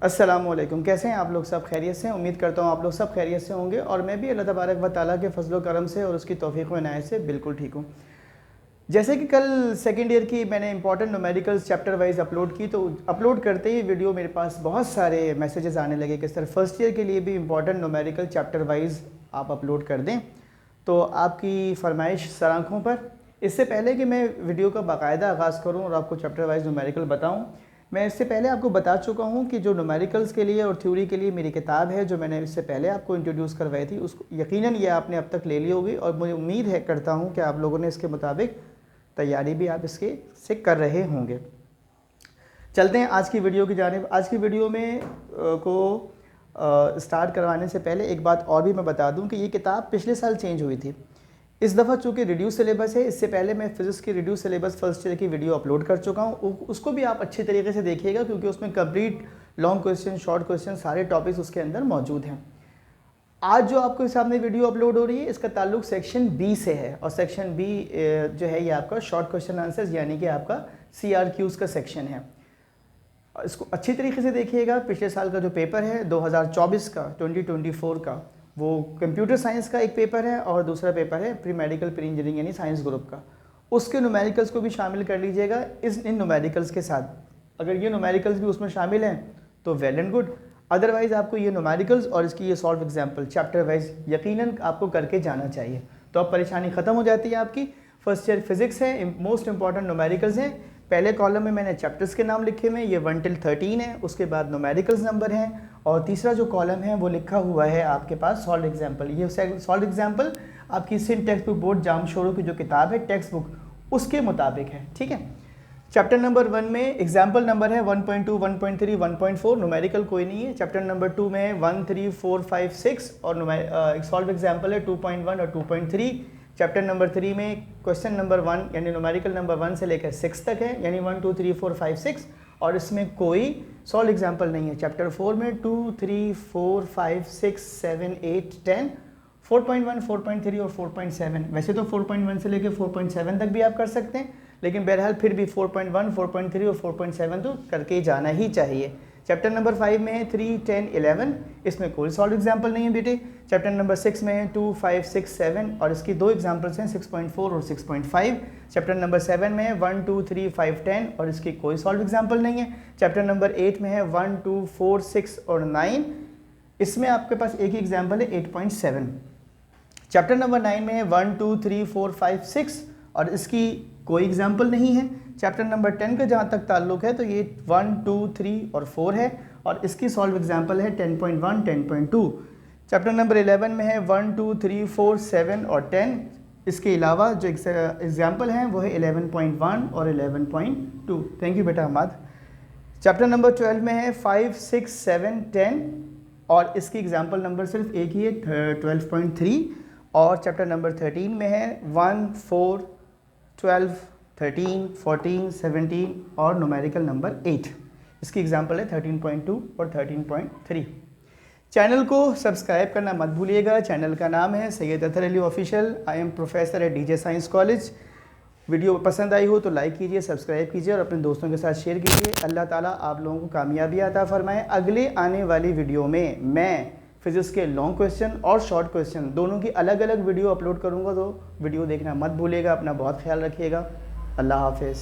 अस्सलामुअलैकुम। कैसे हैं आप लोग? सब खैरियत से हैं? उम्मीद करता हूँ आप लोग सब खैरियत से होंगे और मैं भी अल्लाह तबारक व तआला के फजल करम से और उसकी तौफीक व इनायत से बिल्कुल ठीक हूँ। जैसे कि कल सेकेंड ईयर की मैंने important numericals chapter wise upload की, तो अपलोड करते ही वीडियो मेरे पास बहुत सारे मैसेजेस आने लगे कि सर फर्स्ट ईयर के लिए भी इंपॉर्टेंट न्यूमेरिकल चैप्टर वाइज आप अपलोड कर दें। तो आपकी फरमाइश सराखों पर। इससे पहले कि मैं वीडियो का बाकायदा आगाज़ करूं और आपको चैप्टर वाइज न्यूमेरिकल बताऊं, मैं इससे पहले आपको बता चुका हूं कि जो न्यूमेरिकल्स के लिए और थ्योरी के लिए मेरी किताब है, जो मैंने इससे पहले आपको इंट्रोड्यूस करवाई थी, उसको यकीनन ये आपने अब तक ले ली होगी और मुझे उम्मीद है करता हूँ कि आप लोगों ने इसके मुताबिक तैयारी भी आप इसके से कर रहे होंगे। चलते हैं आज की वीडियो की जानिब। आज की वीडियो में स्टार्ट करवाने से पहले एक बात और भी मैं बता दूं कि ये किताब पिछले साल चेंज हुई थी। इस दफ़ा चूँकि रिड्यूस सिलेबस है, इससे पहले मैं फिज़िक्स की रिड्यूस सिलेबस फर्स्ट ईयर की वीडियो अपलोड कर चुका हूँ, उसको भी आप अच्छे तरीके से देखिएगा क्योंकि उसमें complete long question, short question, सारे टॉपिक्स उसके अंदर मौजूद हैं। आज जो आपके सामने वीडियो अपलोड हो रही है, इसका ताल्लुक सेक्शन बी से है और सेक्शन बी जो है ये आपका शॉर्ट क्वेश्चन आंसर्स यानी कि आपका CRQs का सेक्शन है। इसको अच्छी तरीके से देखिएगा। पिछले साल का जो पेपर है 2024 का 2024 का, वो कंप्यूटर साइंस का एक पेपर है और दूसरा पेपर है प्री मेडिकल प्री इंजीनियरिंग यानी साइंस ग्रुप का। उसके न्यूमेरिकल्स को भी शामिल कर लीजिएगा इन न्यूमेरिकल्स के साथ। अगर ये न्यूमेरिकल्स भी उसमें शामिल हैं तो वेल एंड गुड, अदरवाइज़ आपको ये न्यूमेरिकल्स और इसकी ये सॉल्व एग्जाम्पल चैप्टर वाइज यकीनन आपको करके जाना चाहिए, तो अब परेशानी ख़त्म हो जाती है आपकी। फर्स्ट ईयर फिजिक्स है, मोस्ट इंपॉर्टेंट न्यूमेरिकल्स हैं। पहले कॉलम में मैंने चैप्टर्स के नाम लिखे हुए हैं, ये 1 till 13 है, उसके बाद न्यूमेरिकल्स नंबर हैं और तीसरा जो कॉलम है वो लिखा हुआ है आपके पास सॉल्व एग्जाम्पल। ये सॉल्व एग्जाम्पल आपकी सिंध टेक्स्ट बुक बोर्ड जामशोरों की जो किताब है टेक्स्ट बुक, उसके मुताबिक है, ठीक है। चैप्टर नंबर 1 में एग्जाम्पल नंबर है 1.2, 1.3, 1.4, न्यूमेरिकल कोई नहीं है। चैप्टर नंबर 2 में 1, 3, 4, 5, 6 और सॉल्व एग्जाम्पल है 2.1 और 2.3। चैप्टर नंबर 3 में क्वेश्चन नंबर 1 यानी न्यूमेरिकल नंबर 1 से लेकर 6 तक है, यानी 1, 2, 3, 4, 5, 6 और इसमें कोई सॉल्व एग्जाम्पल नहीं है। चैप्टर 4 में 2, 3, 4, 5, 6, 7, 8, 10, 4.1, 4.3 और 4.7। वैसे तो 4.1 से लेकर 4.7 तक भी आप कर सकते हैं, लेकिन बहरहाल फिर भी 4.1, 4.3 और 4.7 तो करके जाना ही चाहिए। चैप्टर नंबर 5 में है 3, 10, 11, इसमें कोई सॉल्व एग्जाम्पल नहीं है बेटे। चैप्टर नंबर 6 में है 2, 5, 6, 7 और इसकी दो एग्जाम्पल्स हैं 6.4 और 6.5। चैप्टर नंबर 7 में है 1, 2, 3, 5, 10 और इसकी कोई सॉल्व एग्जाम्पल नहीं है। चैप्टर नंबर 8 में है 1, 2, 4, 6 और 9, इसमें आपके पास एक ही एग्जाम्पल है 8.7। चैप्टर नंबर 9 में है 1, 2, 3, 4, 5, 6 और इसकी कोई एग्जाम्पल नहीं है। चैप्टर नंबर 10 का जहाँ तक ताल्लुक है तो ये 1, 2, 3 और 4 है और इसकी सॉल्व एग्जाम्पल है 10.1, 10.2। चैप्टर नंबर 11 में है 1, 2, 3, 4, 7 और 10, इसके अलावा जो एग्जाम्पल हैं वो है 11.1 और 11.2। थैंक यू बेटा अहमद। चैप्टर नंबर 12 में है 5, 6, 7, 10 और इसकी एग्जाम्पल नंबर सिर्फ एक ही है 12.3। और चैप्टर नंबर 13 में है 1, 4, 12, 13, 14, 17 और न्यूमेरिकल नंबर 8, इसकी एग्जाम्पल है 13.2 और 13.3। चैनल को सब्सक्राइब करना मत भूलिएगा। चैनल का नाम है Syed Athar Ali official. I am professor at DJ science college. Video पसंद आई हो तो लाइक कीजिए, सब्सक्राइब कीजिए और अपने दोस्तों के साथ शेयर कीजिए। अल्लाह ताला आप लोगों को कामयाबी अता फरमाए। अगले आने वाली वीडियो में मैं फिजिक्स के लॉन्ग क्वेश्चन और शॉर्ट क्वेश्चन दोनों की अलग अलग वीडियो अपलोड करूंगा, तो वीडियो देखना मत भूलिएगा। अपना बहुत ख्याल रखिएगा। अल्लाह हाफिज़।